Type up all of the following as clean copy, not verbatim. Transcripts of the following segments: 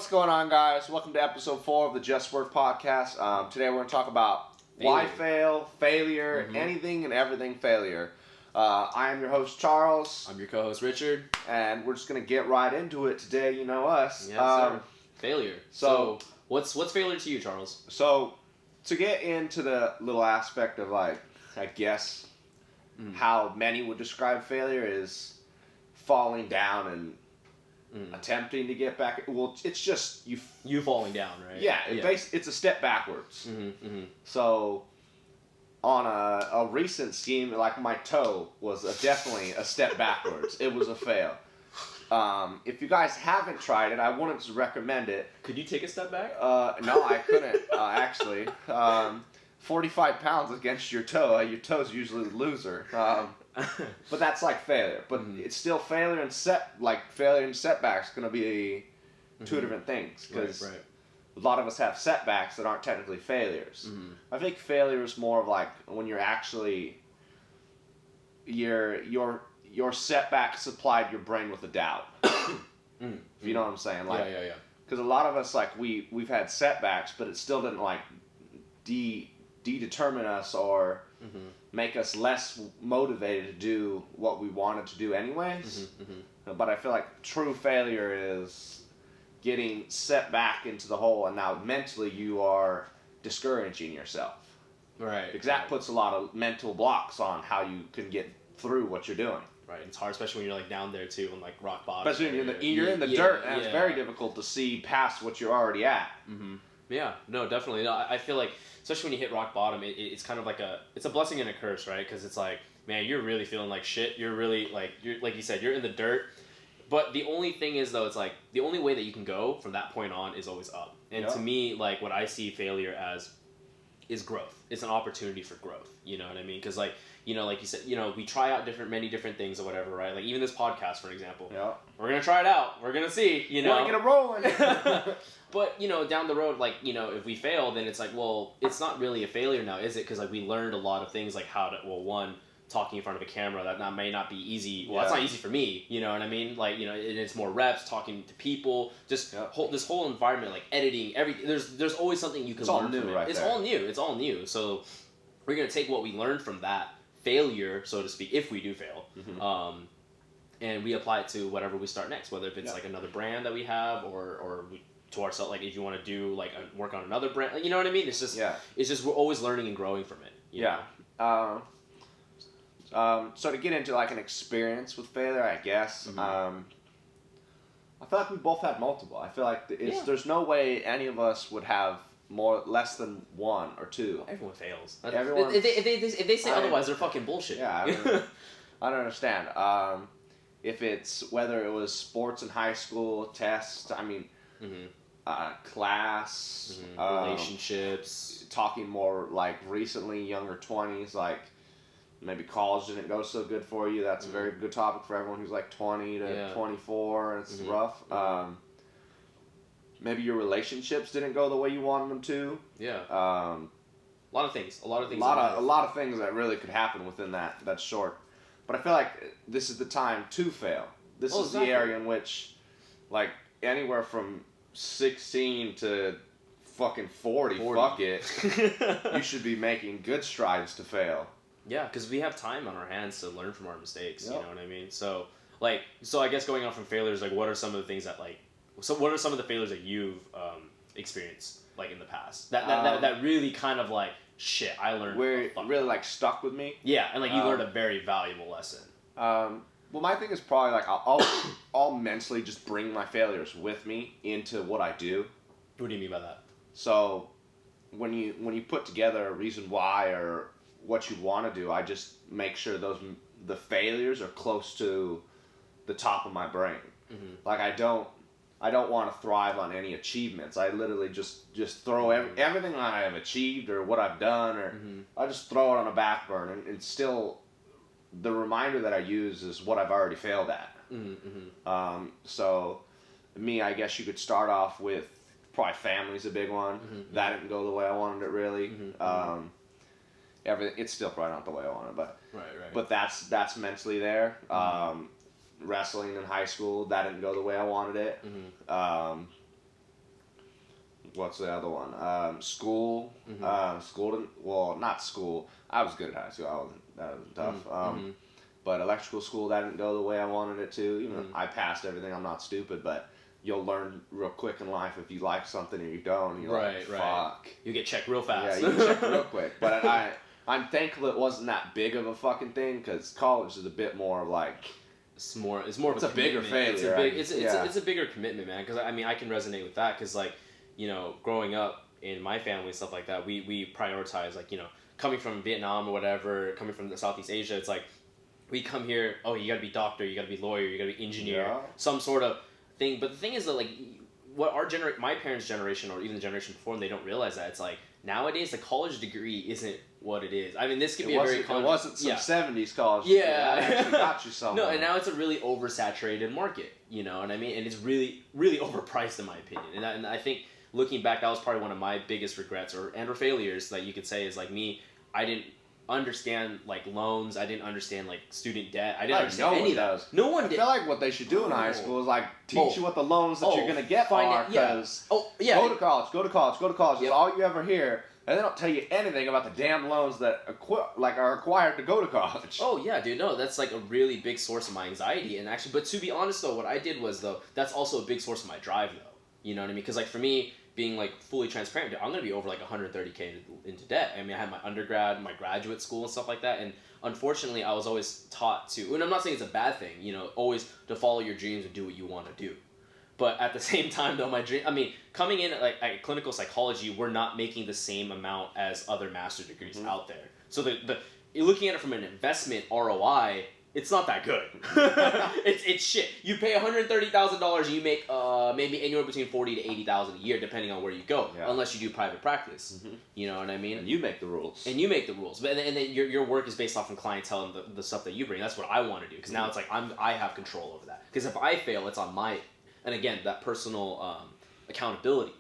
What's going on, guys? Welcome to episode 4 of the JustWork podcast. Today we're going to talk about why failure, anything and everything failure. I am your host, Charles. I'm your co-host, Richard. And we're just going to get right into it today. You know us. Yes, sir. Failure. So what's failure to you, Charles? So, to get into the little aspect of, like, I guess, how many would describe failure is falling down and attempting to get back. Well, it's just you falling down, right? Yeah, it's a step backwards. So on a recent scheme, like my toe was definitely a step backwards. It was a fail. If you guys haven't tried it, I wanted to recommend it. Could you take a step back? No, I couldn't actually. 45 pounds against your toe. Your toe's usually the loser. But that's like failure. But it's still failure and failure and setbacks going to be two different things, because a lot of us have setbacks that aren't technically failures. I think failure is more of like when you're actually your setback supplied your brain with a doubt. If you know what I'm saying, like yeah. Because a lot of us, like, we've had setbacks, but it still didn't like determine us or make us less motivated to do what we wanted to do anyways. But I feel like true failure is getting set back into the hole, and now mentally you are discouraging yourself. Right. Because that puts a lot of mental blocks on how you can get through what you're doing. Right. It's hard, especially when you're like down there too, and like rock bottom. Especially when you're in the dirt, and it's very difficult to see past what you're already at. Yeah, no, definitely. No, I feel like, especially when you hit rock bottom, it's kind of like it's a blessing and a curse, right? Because it's like, man, you're really feeling like shit. You're really like you said, you're in the dirt. But the only thing is, though, it's like the only way that you can go from that point on is always up. And to me, like, what I see failure as is growth. It's an opportunity for growth. You know what I mean? Because, like, you know, like you said, you know, we try out many different things or whatever, right? Like, even this podcast, for example. Yeah. We're going to try it out. We're going to see, you know. We're going to get it rolling. But, you know, down the road, like, you know, if we fail, then it's like, well, it's not really a failure now, is it? Because, like, we learned a lot of things, like how to, well, one, talking in front of a camera, that may not be easy. Well, that's not easy for me, you know what I mean? Like, you know, it's more reps, talking to people, just this whole environment, like editing, everything. There's always something you can learn from it. It's all new. It's all new. So we're going to take what we learned from that failure, so to speak, if we do fail, and we apply it to whatever we start next, whether if it's like another brand that we have or to ourselves, like if you want to do like work on another brand, like, you know what I mean? It's just we're always learning and growing from it. You know? So to get into like an experience with failure, I guess, I feel like we both had multiple. I feel like there's no way any of us would have less than one or two. Everyone fails. If they say otherwise, they're fucking bullshit. Yeah, I don't understand. If it's whether it was sports in high school, tests, I mean, class, relationships, talking more like recently, younger 20s, like maybe college didn't go so good for you. That's a very good topic for everyone who's like 20 to 24, and it's rough. Maybe your relationships didn't go the way you wanted them to. Yeah. A lot of things. A lot of things that really could happen within that short. But I feel like this is the time to fail. This is the area in which, like, anywhere from 16 to fucking 40. Fuck it. You should be making good strides to fail. Yeah, because we have time on our hands to learn from our mistakes. You know what I mean? So I guess going on from failures, like, what are some of the things that, like, what are some of the failures that you've experienced, like, in the past that really kind of like, shit, I learned where it really like stuck with me? Yeah, and like you learned a very valuable lesson. Well, my thing is probably like I'll mentally just bring my failures with me into what I do. What do you mean by that? So when you put together a reason why or what you want to do, I just make sure the failures are close to the top of my brain. Like I don't want to thrive on any achievements. I literally just throw everything that I have achieved or what I've done, or I just throw it on a back burner, and still the reminder that I use is what I've already failed at. So me, I guess you could start off with probably family's a big one. That didn't go the way I wanted it really. Everything, it's still probably not the way I wanted, but but that's mentally there. Wrestling in high school, that didn't go the way I wanted it. What's the other one? School. School didn't. Well, not school. I was good at high school. That wasn't tough. But electrical school, that didn't go the way I wanted it to. Even I passed everything. I'm not stupid, but you'll learn real quick in life if you like something or you don't. And you're like, fuck. You get checked real fast. Yeah, you get checked real quick. But I'm thankful it wasn't that big of a fucking thing, because college is a bit more like... It's more it's of a bigger failure. It's a bigger commitment, man. Because I mean, I can resonate with that. Because like, you know, growing up in my family and stuff like that, we prioritize, like, you know, coming from Vietnam or whatever, coming from Southeast Asia. It's like we come here. Oh, you got to be doctor. You got to be lawyer. You got to be engineer. Some sort of thing. But the thing is that, like, what my parents' generation, or even the generation before them, they don't realize that it's like nowadays the college degree isn't what it is. I mean, this could be a very... It wasn't some 70s college. Yeah. It actually got you somewhere. No, and now it's a really oversaturated market, you know what I mean? And it's really, really overpriced, in my opinion. And I think, looking back, that was probably one of my biggest regrets or failures that you could say is, like, me, I didn't understand, like, loans. I didn't understand, like, student debt. I didn't understand any of that. No one did. I feel like what they should do in high school is, like, teach you what the loans that you're going to get are. Because go to college, go to college, go to college. That's all you ever hear. And they don't tell you anything about the damn loans that are required to go to college. Oh, yeah, dude. No, that's like a really big source of my anxiety. And actually, but to be honest, though, what I did was, though, that's also a big source of my drive, though. You know what I mean? Because, like, for me, being, like, fully transparent, I'm going to be over, like, $130K into debt. I mean, I had my undergrad, my graduate school and stuff like that. And unfortunately, I was always taught to, and I'm not saying it's a bad thing, you know, always to follow your dreams and do what you want to do. But at the same time, though, my dream... I mean, coming in at clinical psychology, we're not making the same amount as other master degrees out there. So you're looking at it from an investment ROI, it's not that good. It's shit. You pay $130,000 and you make maybe anywhere between $40,000 to $80,000 a year, depending on where you go, unless you do private practice. You know what I mean? And you make the rules. But and then your work is based off of clientele and the stuff that you bring. That's what I want to do, because now it's like I have control over that. Because if I fail, it's on my... And again, that personal accountability,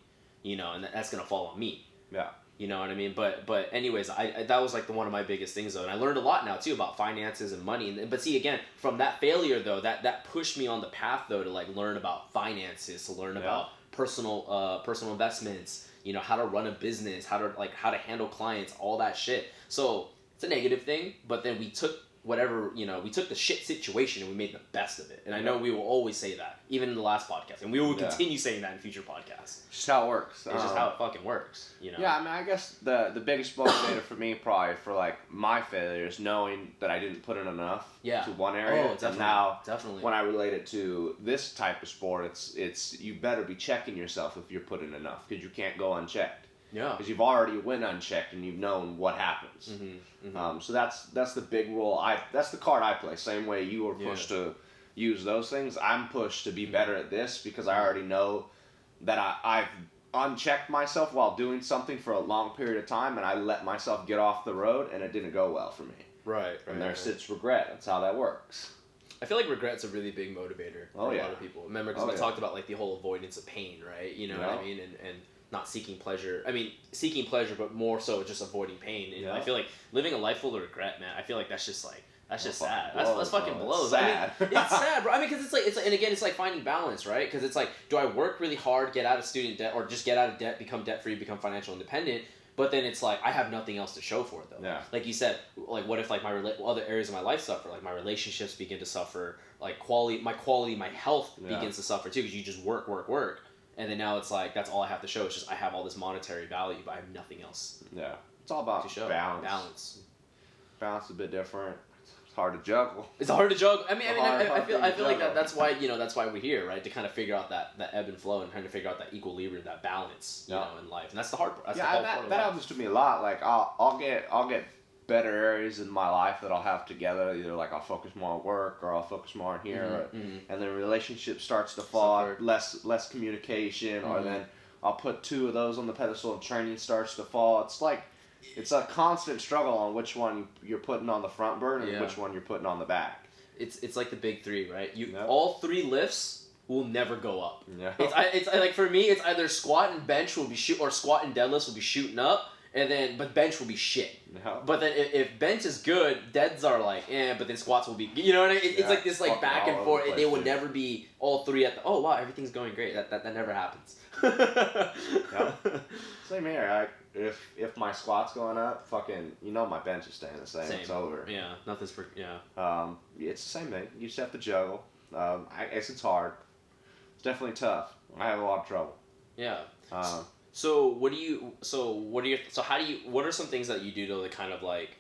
you know, and that's going to fall on me. Yeah. You know what I mean? But anyways, I that was like one of my biggest things, though. And I learned a lot now, too, about finances and money. But see, again, from that failure, though, that pushed me on the path, though, to, like, learn about finances, to learn about personal investments, you know, how to run a business, how to handle clients, all that shit. So it's a negative thing, but then we took we took the shit situation and we made the best of it. And I know we will always say that, even in the last podcast. And we will continue saying that in future podcasts. It's just how it works. It's just how it fucking works, you know? Yeah, I mean, I guess the biggest motivator for me, probably, for, like, my failure is knowing that I didn't put in enough to one area. Oh, definitely. And now, definitely. when I relate it to this type of sport, it's you better be checking yourself if you're putting enough, because you can't go unchecked. Yeah. Because you've already went unchecked and you've known what happens. So that's the big role. That's the card I play. Same way you were pushed to use those things, I'm pushed to be better at this, because I already know that I've unchecked myself while doing something for a long period of time, and I let myself get off the road, and it didn't go well for me. Right. And there sits regret. That's how that works. I feel like regret's a really big motivator for a lot of people. Remember, because we talked about, like, the whole avoidance of pain, right? You know what I mean? And not seeking pleasure. I mean, seeking pleasure, but more so just avoiding pain. And I feel like living a life full of regret, man, I feel like that's just like, that's just sad. That's fucking blows. Sad. I mean, it's sad, bro. I mean, because it's like, and again, it's like finding balance, right? Because it's like, do I work really hard, get out of student debt, or just get out of debt, become debt-free, become financial independent? But then it's like, I have nothing else to show for it, though. Yeah. Like you said, like, what if, like, my other areas of my life suffer? Like, my relationships begin to suffer. Like, my health begins to suffer, too, because you just work. And then now it's like, that's all I have to show. It's just I have all this monetary value, but I have nothing else. Yeah. It's all about to show. Balance is a bit different. It's hard to juggle. It's hard to juggle. I feel like that's why we're here, right? To kind of figure out that ebb and flow and trying to figure out that equilibrium, that balance, you know, in life. And that's the hard part. That happens to me a lot. Like I'll get better areas in my life that I'll have together. Either like I'll focus more on work, or I'll focus more on here, and then relationship starts to fall. Less communication, or then I'll put two of those on the pedestal and training starts to fall. It's like it's a constant struggle on which one you're putting on the front burner and which one you're putting on the back. It's like the big three, right? All three lifts will never go up. Yeah. It's like, for me, it's either squat and bench will be or squat and deadlifts will be shooting up, but bench will be shit. No. But then if bench is good, deads are like, but then squats will be, you know what I mean? It's like this like back and forth. They would never be all three at the, oh wow, everything's going great. That never happens. Yep. Same here. If my squat's going up, fucking, my bench is staying the same. It's over. Yeah, nothing's for, it's the same thing. You just have to juggle. I guess it's hard. It's definitely tough. I have a lot of trouble. Yeah. What are some things that you do to kind of like,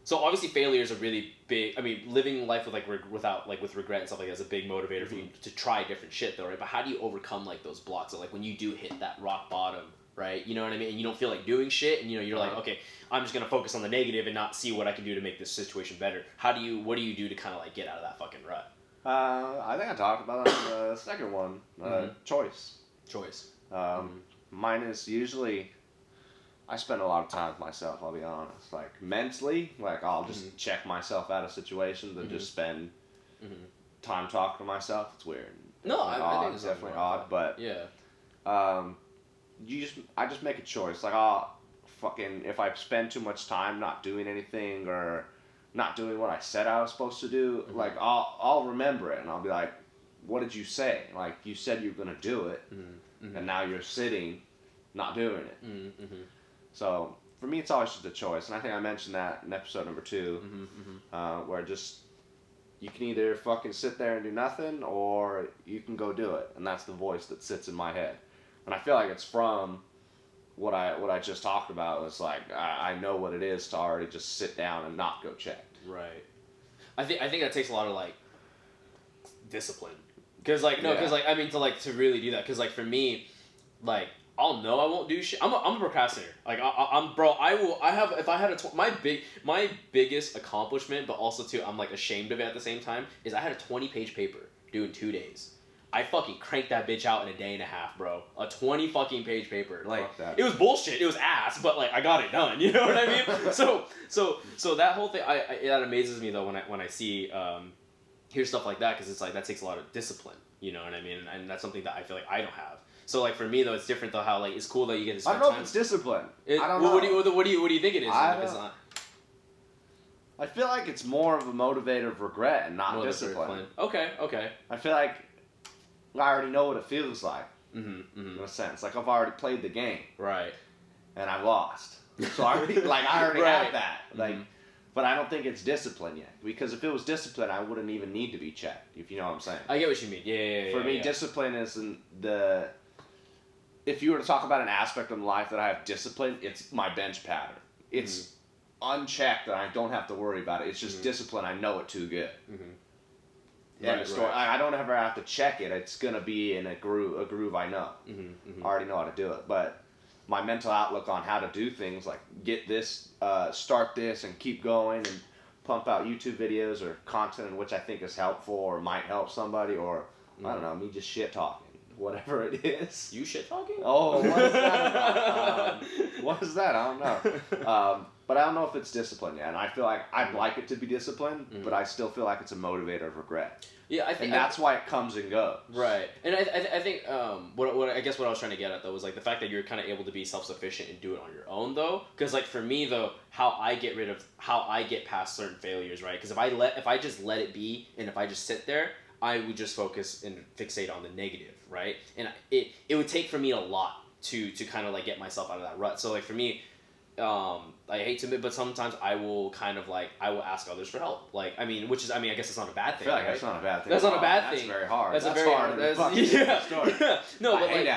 so obviously failure is a really big, I mean, living life with like with regret and stuff like that is a big motivator for you to try different shit though, right? But how do you overcome like those blocks? So, like when you do hit that rock bottom, right? You know what I mean? And you don't feel like doing shit and you're like, okay, I'm just going to focus on the negative and not see what I can do to make this situation better. What do you do to kind of like get out of that fucking rut? I think I talked about it on the second one. Choice. Mine is usually, I spend a lot of time with myself, I'll be honest. Like, mentally, like, I'll just check myself out of situations and just spend time talking to myself. It's weird. No, I think it's definitely odd, but... Yeah. I just make a choice. Like, if I spend too much time not doing anything or not doing what I said I was supposed to do, like, I'll remember it and I'll be like, what did you say? Like, you said you were going to do it. And now you're sitting, not doing it. So for me, it's always just a choice, and I think I mentioned that in episode number 2, where just you can either fucking sit there and do nothing, or you can go do it, and that's the voice that sits in my head. And I feel like it's from what I just talked about. It's like I know what it is to already just sit down and not go check. Right. I think that takes a lot of like discipline. Because I mean to really do that. Because like for me, like I'll know I won't do shit. I'm a procrastinator. Like my biggest accomplishment, but also too I'm like ashamed of it at the same time, is I had a 20-page paper due in 2 days. I fucking cranked that bitch out in a day and a half, bro. A 20 fucking page paper. Like it was bullshit. It was ass, but like I got it done. You know what I mean? So that whole thing, that amazes me though when I see hear stuff like that, because it's like that takes a lot of discipline. You know what I mean? And that's something that I feel like I don't have. So like for me though, it's different though. How like it's cool that you get to spend time. I don't know if it's discipline. I don't know. What do you think it is? If it's not? I feel like it's more of a motivator of regret and not discipline. Okay. I feel like I already know what it feels like. In a sense, like I've already played the game. Right. And I've lost. So I already have that. Like. But I don't think it's discipline yet. Because if it was discipline, I wouldn't even need to be checked, if you know what I'm saying. I get what you mean. Yeah. For me, discipline isn't the... If you were to talk about an aspect of life that I have discipline, it's my bench pattern. It's unchecked and I don't have to worry about it. It's just discipline. I know it too good. Right. I don't ever have to check it. It's going to be in a groove I know. I already know how to do it. But... my mental outlook on how to do things, like get this, start this, and keep going, and pump out YouTube videos or content in which I think is helpful or might help somebody, or I don't know, me just shit talking, whatever it is. You shit talking? Oh, what is that about? What is that? I don't know. But I don't know if it's discipline yet, and I feel like I'd like it to be disciplined, but I still feel like it's a motivator of regret. Yeah, I think, and that's why it comes and goes. Right, and I think what I guess what I was trying to get at though was like the fact that you're kind of able to be self-sufficient and do it on your own though, because like for me though, how I get past certain failures, right? Because if I just let it be and if I just sit there, I would just focus and fixate on the negative, right? And it would take for me a lot to kind of like get myself out of that rut. So like for me. I hate to admit, but sometimes I will kind of like I will ask others for help. Like I guess it's not a bad thing. I feel like right? that's not a bad thing. That's not a bad thing. That's very hard. That's very hard. Yeah. No, but like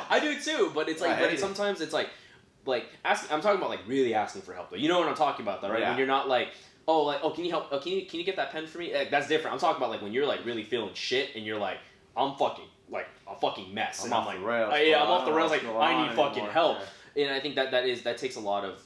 I do too. But it's like sometimes it's like I'm talking about like really asking for help though. You know what I'm talking about though, right? Yeah. When you're not like can you help? Oh, can you get that pen for me? Like, that's different. I'm talking about like when you're like really feeling shit and you're like I'm fucking like a fucking mess. I'm off the rails. I'm off the rails. Like I need fucking help. Yeah. And I think that takes a lot of,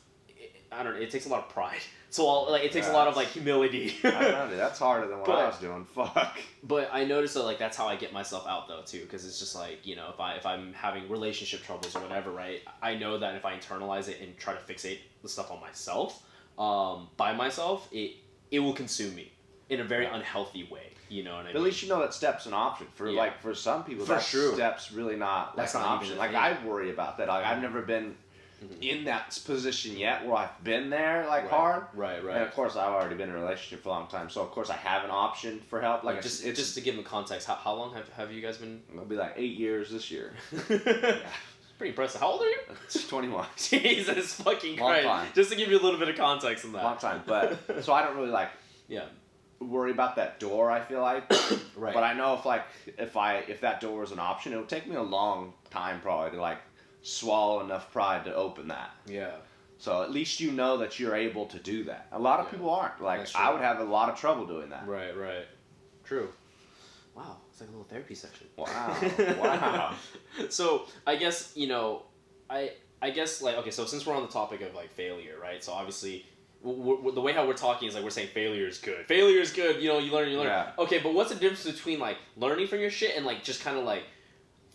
it takes a lot of pride. So it takes a lot of like humility. I don't know, dude, that's harder than what I was doing. Fuck. But I noticed that like that's how I get myself out though too, because it's just like if I'm having relationship troubles or whatever, right? I know that if I internalize it and try to fixate the stuff on myself, by myself, it will consume me in a very unhealthy way. You know what I mean? At least you know that step's an option. For some people, step's really not like an option. Like I worry about that. Like I've never been in that position yet where I've been there hard. Right. And of course, I've already been in a relationship for a long time, so of course I have an option for help. Like just to give them context, how long have you guys been? It'll be like 8 years this year. Pretty impressive. How old are you? It's 21. Jesus fucking Christ! Time. Just to give you a little bit of context on that. Long time, but so I don't really worry about that door. I feel like, right. But I know if that door is an option, it would take me a long time probably to swallow enough pride to open that. Yeah. So at least you know that you're able to do that. A lot of people aren't. I would have a lot of trouble doing that. Right. True. Wow, it's like a little therapy section. Wow. So I guess I guess okay. So since we're on the topic of failure, right? So obviously, the way how we're talking is we're saying failure is good. Failure is good. You learn. Yeah. Okay, but what's the difference between learning from your shit and just kind of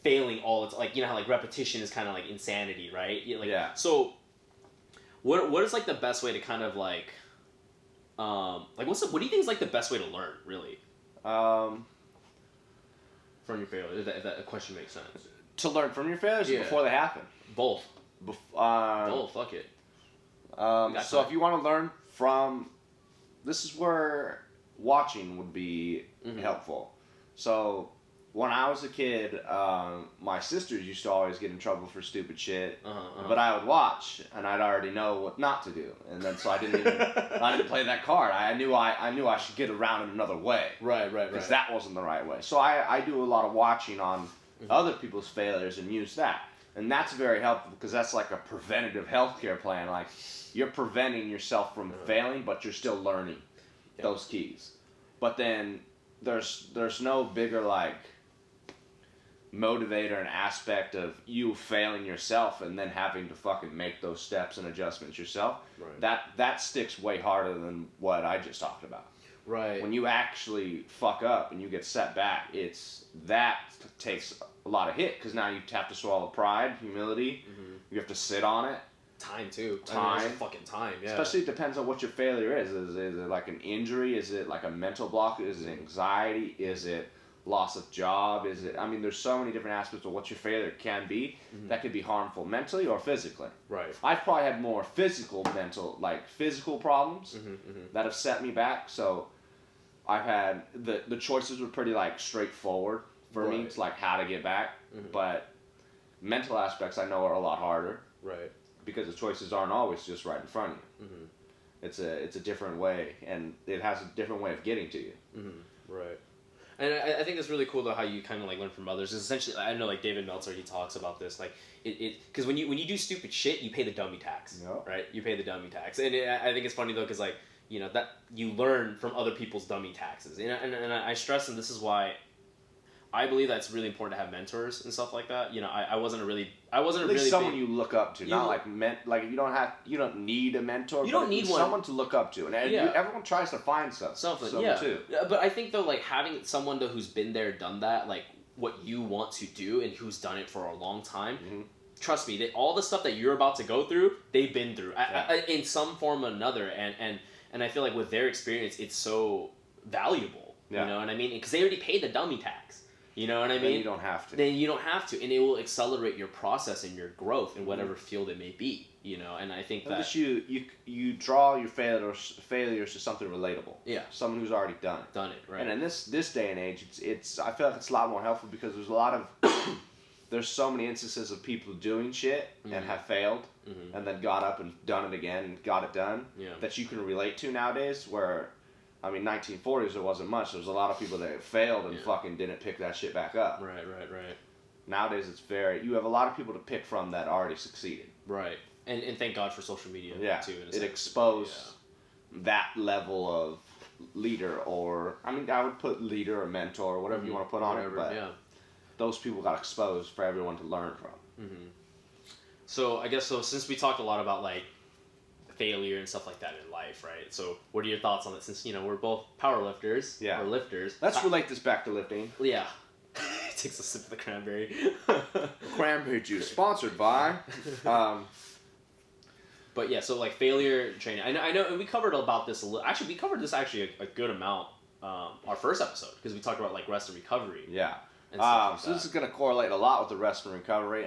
failing all the time? How repetition is kind of insanity, right? Yeah. So what is the best way to kind of what do you think is the best way to learn really? From your failures, if that question makes sense. To learn from your failures before they happen? Both. Both, fuck it. So if you want to learn from... This is where watching would be helpful. So when I was a kid, my sisters used to always get in trouble for stupid shit. But I would watch, and I'd already know what not to do. And then so I didn't play that card. I knew I should get around it another way. Right. Because that wasn't the right way. So I do a lot of watching on other people's failures and use that. And that's very helpful because that's like a preventative healthcare plan. You're preventing yourself from failing, but you're still learning those keys. But then there's no bigger motivator and aspect of you failing yourself and then having to fucking make those steps and adjustments yourself. Right. That sticks way harder than what I just talked about. Right. When you actually fuck up and you get set back, that takes a lot of hit because now you have to swallow pride, humility. You have to sit on it. Time too. Time. Fucking time. Yeah. Especially it depends on what your failure is. Is it an injury? Is it a mental block? Is it anxiety? Is it loss of job? Is it? There's so many different aspects of what your failure can be that could be harmful mentally or physically. Right. I've probably had more physical problems that have set me back. So I've had the choices were pretty straightforward for me. It's how to get back, but mental aspects I know are a lot harder. Right. Because the choices aren't always just right in front of you. It's a different way, and it has a different way of getting to you. Right. And I think it's really cool though how you kind of learn from others. It's essentially, I know David Meltzer, he talks about this because when you do stupid shit, you pay the dummy tax, right? You pay the dummy tax, and I think it's funny though because that you learn from other people's dummy taxes, and I stress, and this is why I believe that's really important to have mentors and stuff like that. I wasn't at least someone you look up to, not you don't need a mentor. You don't need someone to look up to, and everyone tries to find something too. But I think though, having someone though who's been there, done that, what you want to do, and who's done it for a long time. Trust me, all the stuff that you're about to go through, they've been through in some form or another, and I feel with their experience, it's so valuable. You know what I mean? Because they already paid the dummy tax. You know what I mean? Then you don't have to. Then you don't have to, and it will accelerate your process and your growth in whatever field it may be. And I think that you draw your failures to something relatable. Yeah. Someone who's already done it, right? And in this day and age, it's I feel like it's a lot more helpful because there's a lot of there's so many instances of people doing shit and have failed and then got up and done it again and got it done that you can relate to nowadays. Where 1940s there wasn't much. There was a lot of people that failed and fucking didn't pick that shit back up. Right. Nowadays you have a lot of people to pick from that already succeeded. Right. And thank God for social media too. It exposed that level of leader, or I would put leader or mentor or whatever you want to put on it, but those people got exposed for everyone to learn from. So I guess since we talked a lot about failure and stuff like that in life, right? So what are your thoughts on it? Since we're both power lifters or lifters, let's relate this back to lifting. Yeah. Takes a sip of the cranberry. Cranberry juice, sponsored by. But yeah, so failure training. I know, and we covered about this a little. Actually, we covered this a good amount. Our first episode because we talked about rest and recovery. Yeah. And stuff so this is going to correlate a lot with the rest and recovery.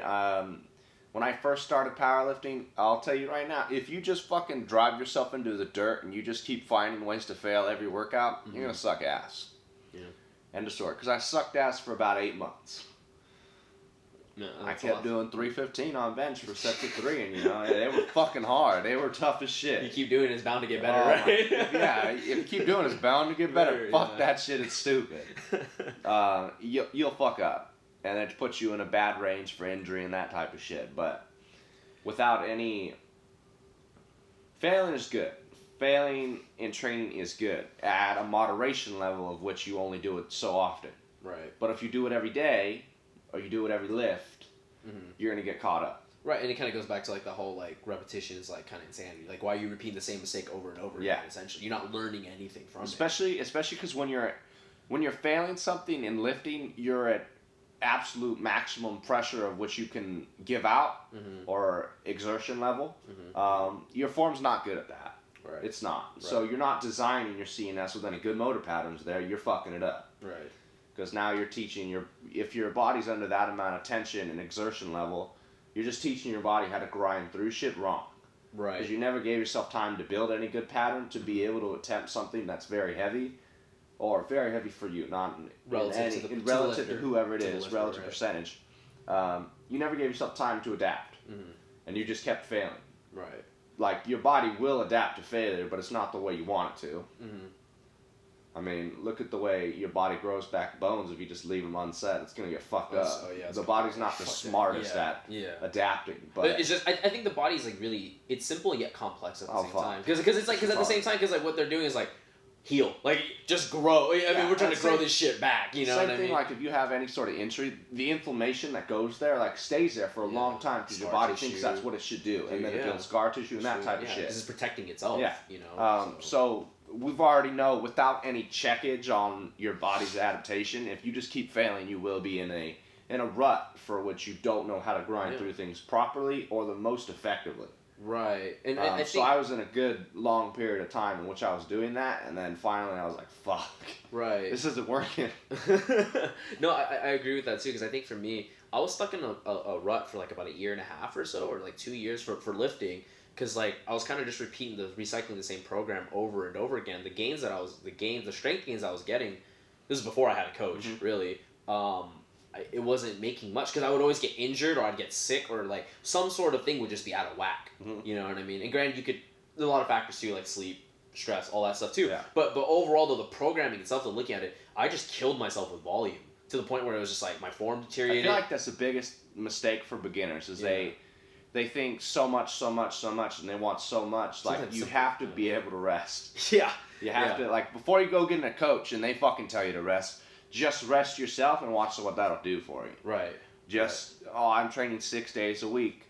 when I first started powerlifting, I'll tell you right now, if you just fucking drive yourself into the dirt and you just keep finding ways to fail every workout, you're gonna suck ass. Yeah. End of story. Because I sucked ass for about 8 months. No, I kept doing 315 on bench for sets of 3, and they were fucking hard. They were tough as shit. You keep doing it, it's bound to get better, right? Yeah, if you keep doing it, it's bound to get better. Fuck that shit, it's stupid. You'll fuck up, and it puts you in a bad range for injury and that type of shit. But without any, failing is good. Failing in training is good at a moderation level of which you only do it so often. Right. But if you do it every day, or you do it every lift, you're gonna get caught up. Right, and it kind of goes back to like the whole like repetition is like kind of insanity. Like why are you repeating the same mistake over and over again? Essentially, you're not learning anything from it. Especially because when you're failing something in lifting, you're at absolute maximum pressure of which you can give out or exertion level. Your form's not good at that. Right. It's not. Right. So you're not designing your CNS with any good motor patterns there. You're fucking it up. Right. Because now you're teaching if your body's under that amount of tension and exertion level, you're just teaching your body how to grind through shit wrong. Right. Because you never gave yourself time to build any good pattern to be able to attempt something that's very heavy, or very heavy for you, not relative to whoever it is, relative percentage. You never gave yourself time to adapt, and you just kept failing. Right. Like your body will adapt to failure, but it's not the way you want it to. I mean, look at the way your body grows back bones. If you just leave them unset, it's going to get fucked up. Oh, yeah, the body's not the smartest at adapting. But it's just, I think the body's like really, it's simple yet complex at the same time. Because it's like, at the same time, because like what they're doing is like, heal. Like, just grow. I mean, we're trying to grow this shit back, you know what I mean? Same thing, like, if you have any sort of injury, the inflammation that goes there, like, stays there for a long time because your body thinks that's what it should do. And then it builds scar tissue and that type of shit. Because it's protecting itself, you know? So we've already know, without any checkage on your body's adaptation, if you just keep failing, you will be in a rut for which you don't know how to grind through things properly or the most effectively. Right. And so I was in a good long period of time in which I was doing that, and then finally I was like, fuck. Right. This isn't working. No, I agree with that too, because I think for me, I was stuck in a rut for like about 1.5 years or so, or like 2 years for lifting, because like I was kind of just recycling the same program over and over again. The strength gains I was getting, this is before I had a coach, really. It wasn't making much because I would always get injured or I'd get sick or like some sort of thing would just be out of whack. You know what I mean? And granted, there's a lot of factors too, like sleep, stress, all that stuff too. Yeah. But overall, though, the programming itself, and looking at it, I just killed myself with volume to the point where it was just like my form deteriorated. I feel like that's the biggest mistake for beginners is they think so much, and they want so much. Like, you have to be able to rest. Yeah. You have to, like, before you go get in a coach and they fucking tell you to rest, just rest yourself and watch what that'll do for you. Right. I'm training 6 days a week,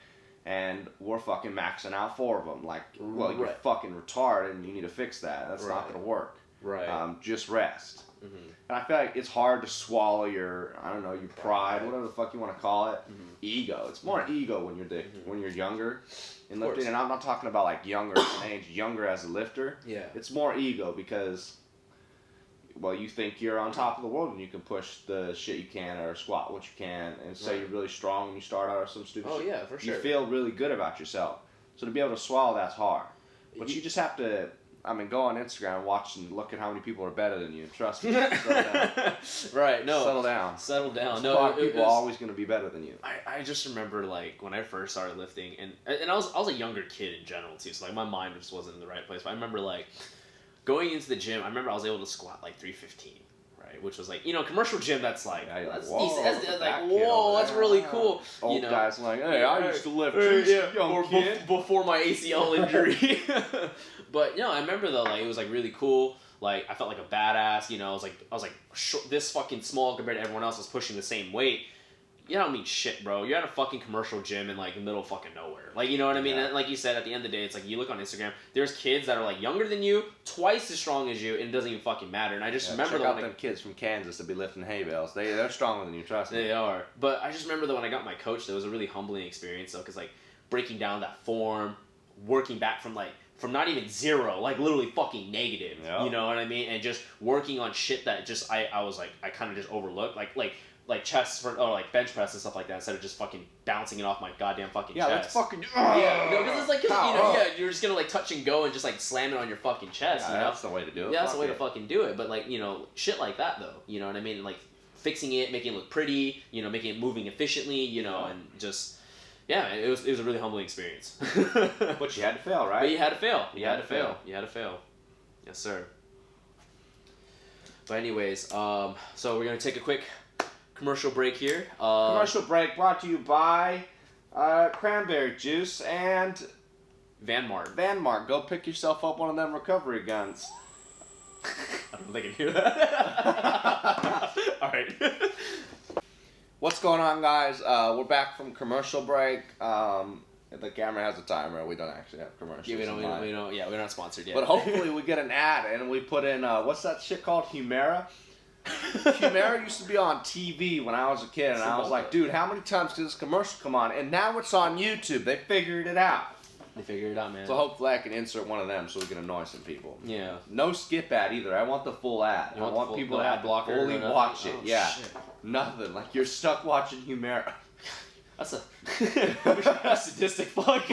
and we're fucking maxing out 4 of them. Like, well, you're fucking retarded, and you need to fix that. That's not going to work. Right. Just rest. And I feel like it's hard to swallow your pride, whatever the fuck you want to call it, ego. It's more ego when you're younger in lifting. And I'm not talking about like younger in age, younger as a lifter. Yeah. It's more ego because, well, you think you're on top of the world and you can push the shit you can or squat what you can and say you're really strong when you start out or some stupid shit. Oh, yeah, for sure. You feel really good about yourself. So to be able to swallow that's hard. But you just have to, go on Instagram and watch and look at how many people are better than you. Trust me. Settle down. Right, no. Settle down. No, a lot of people are always going to be better than you. I just remember, like, when I first started lifting, and I was a younger kid in general, too, so, like, my mind just wasn't in the right place. But I remember, like, going into the gym, I remember I was able to squat like 315, right? Which was like, commercial gym, that's like, that's really cool. Old guys like, hey, I used to lift, young kid. Before my ACL injury. But, I remember though, like, it was like really cool. Like, I felt like a badass, I was like this fucking small compared to everyone else was pushing the same weight. You don't mean shit, bro. You're at a fucking commercial gym in, like, the middle of fucking nowhere. Like, you know what I mean? Yeah. And like you said, at the end of the day, it's like, you look on Instagram, there's kids that are, like, younger than you, twice as strong as you, and it doesn't even fucking matter. And I just remember... Check out them kids from Kansas that be lifting hay bales. They're stronger than you, trust me. They are. But I just remember that when I got my coach, that was a really humbling experience, though, because, like, breaking down that form, working back from not even zero, like literally fucking negative, you know what I mean? And just working on shit that just, I was like, I kind of just overlooked. Like like chest or like bench press and stuff like that instead of just fucking bouncing it off my goddamn fucking chest. Let's fucking. Yeah, no, because it's like, you're just gonna like touch and go and just like slam it on your fucking chest. Yeah, you know, that's the way to do it. Yeah, that's the way to fucking do it. But like, shit like that though. You know what I mean? Like fixing it, making it look pretty. Making it moving efficiently. And just. Yeah, it was a really humbling experience. But you had to fail, right? But you had to fail. You had to fail. Yes, sir. But anyways, so we're gonna take a quick commercial break here. Commercial break brought to you by cranberry juice and Van Mart. Van Mart. Go pick yourself up one of them recovery guns. I don't think I can hear that. All right. What's going on, guys? We're back from commercial break. The camera has a timer. We don't actually have commercials. Yeah, we're not sponsored yet. But hopefully we get an ad and we put in, what's that shit called? Humera? Humera used to be on TV when I was a kid, and I was like, dude, how many times does this commercial come on? And now it's on YouTube. They figured it out. They figured it out, man. So hopefully I can insert one of them so we can annoy some people. Yeah. No skip ad either. I want the full ad. I want people to ad blocker fully watch it. Oh, yeah. Shit. Nothing. Like you're stuck watching Humera. That's a sadistic fuck.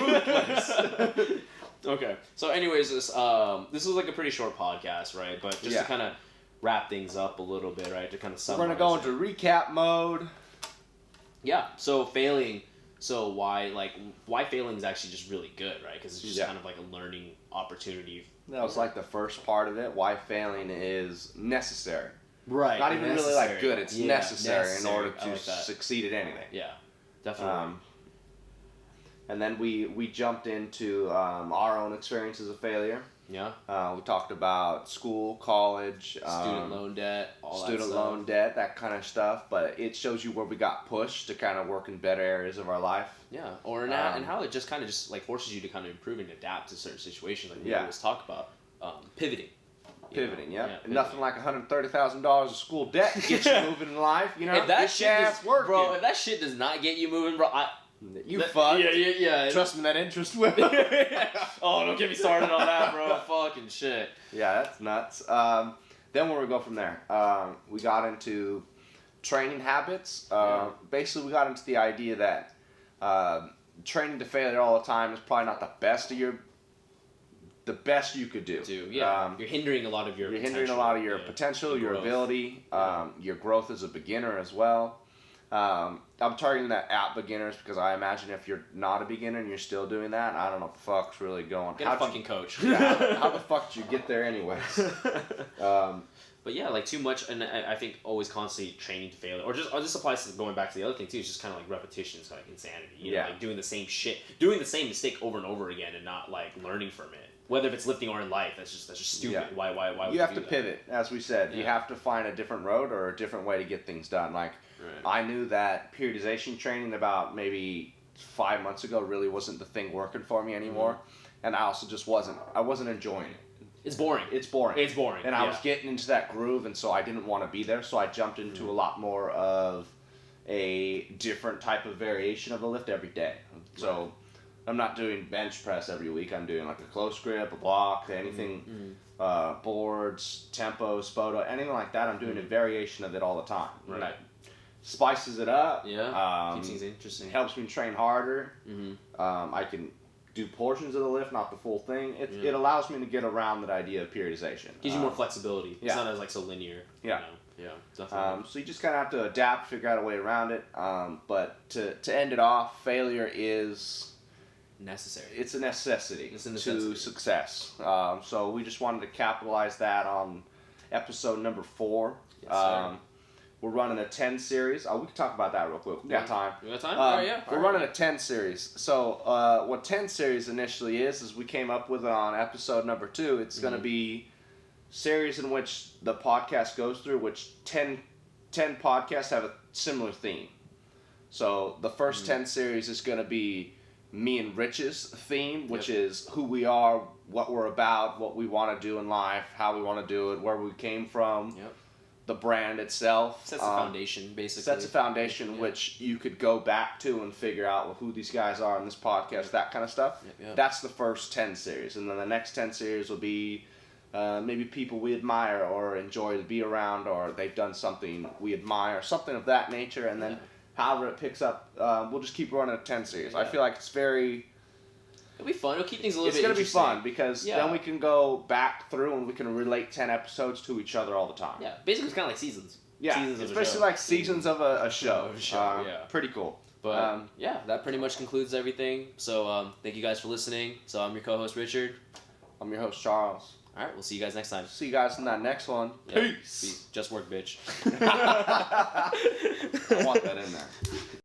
Okay. So anyways, this was like a pretty short podcast, right? But just to kind of wrap things up a little bit, right? To kind of summarize. We're going to go into recap mode. Yeah. So failing. So why failing is actually just really good, right? Because it's just kind of like a learning opportunity. That was like the first part of it. Why failing is necessary. Right. Not even really like good. It's necessary in order to succeed at anything. Yeah. Definitely. And then we jumped into our own experiences of failure. Yeah. We talked about school, college, student loan debt, all that stuff. Student loan debt, that kind of stuff. But it shows you where we got pushed to kind of work in better areas of our life. Yeah. And how it just kind of just like forces you to kind of improve and adapt to certain situations. Like we always talk about pivoting. Pivoting, pivoting. Nothing like $130,000 of school debt to get you moving in life. If that shit does not get you moving, bro, you fucked. Yeah. Trust me, that interest will. Oh, don't get me started on that, bro. Fucking shit. Yeah, that's nuts. Then where we go from there? We got into training habits. Basically, we got into the idea that training to failure all the time is probably not the best you could do. You're hindering a lot of your potential, your ability, your growth as a beginner as well. I'm targeting that at beginners because I imagine if you're not a beginner and you're still doing that, I don't know what the fuck's really going. Get a fucking coach. How the fuck did you get there anyways? But yeah, like too much, and I think always constantly training to failure, or this applies to going back to the other thing too. It's just kind of like repetition, so like insanity. You know, like doing the same shit, doing the same mistake over and over again, and not like learning from it. Whether if it's lifting or in life, that's just stupid. Yeah. Why would you have to pivot, as we said. You have to find a different road or a different way to get things done. Like I knew that periodization training about maybe 5 months ago really wasn't the thing working for me anymore, and I also just wasn't enjoying it. It's boring. And I was getting into that groove, and so I didn't want to be there, so I jumped into a lot more of a different type of variation of a lift every day. So I'm not doing bench press every week. I'm doing like a close grip, a block, anything, boards, tempo, spoto, anything like that. I'm doing a variation of it all the time. Right. Spices it up. Yeah. Keeps things interesting. Helps me train harder. I can do portions of the lift, not the full thing. It allows me to get around that idea of periodization. Gives you more flexibility. It's not as like so linear. Yeah. Yeah, definitely. So you just kind of have to adapt, figure out a way around it. But to end it off, failure is necessary. It's a necessity to success. So we just wanted to capitalize that on episode number 4. Yes, we're running a 10 series. We can talk about that real quick. We got time. You got time? We're running a 10 series. So what 10 series initially is we came up with it on episode number 2. It's going to be series in which the podcast goes through, which 10 podcasts have a similar theme. So the first 10 series is going to be me and Rich's theme, which is who we are, what we're about, what we want to do in life, how we want to do it, where we came from, the brand itself. Sets a foundation, basically. Sets a foundation which you could go back to and figure out who these guys are in this podcast, that kind of stuff. That's the first 10 series. And then the next 10 series will be maybe people we admire or enjoy to be around, or they've done something we admire, something of that nature, and then however it picks up, we'll just keep running a 10 series. I feel like it's very... It'll be fun. It'll keep things a little bit It's going to be interesting. fun because then we can go back through and we can relate 10 episodes to each other all the time. Yeah, basically it's kind of like seasons. Yeah, seasons it's of a basically show. like seasons of a show. Yeah. Pretty cool. But yeah, that pretty much concludes everything. So thank you guys for listening. So I'm your co-host Richard. I'm your host Charles. All right, we'll see you guys next time. See you guys in that next one. Peace. Just work, bitch. I want that in there.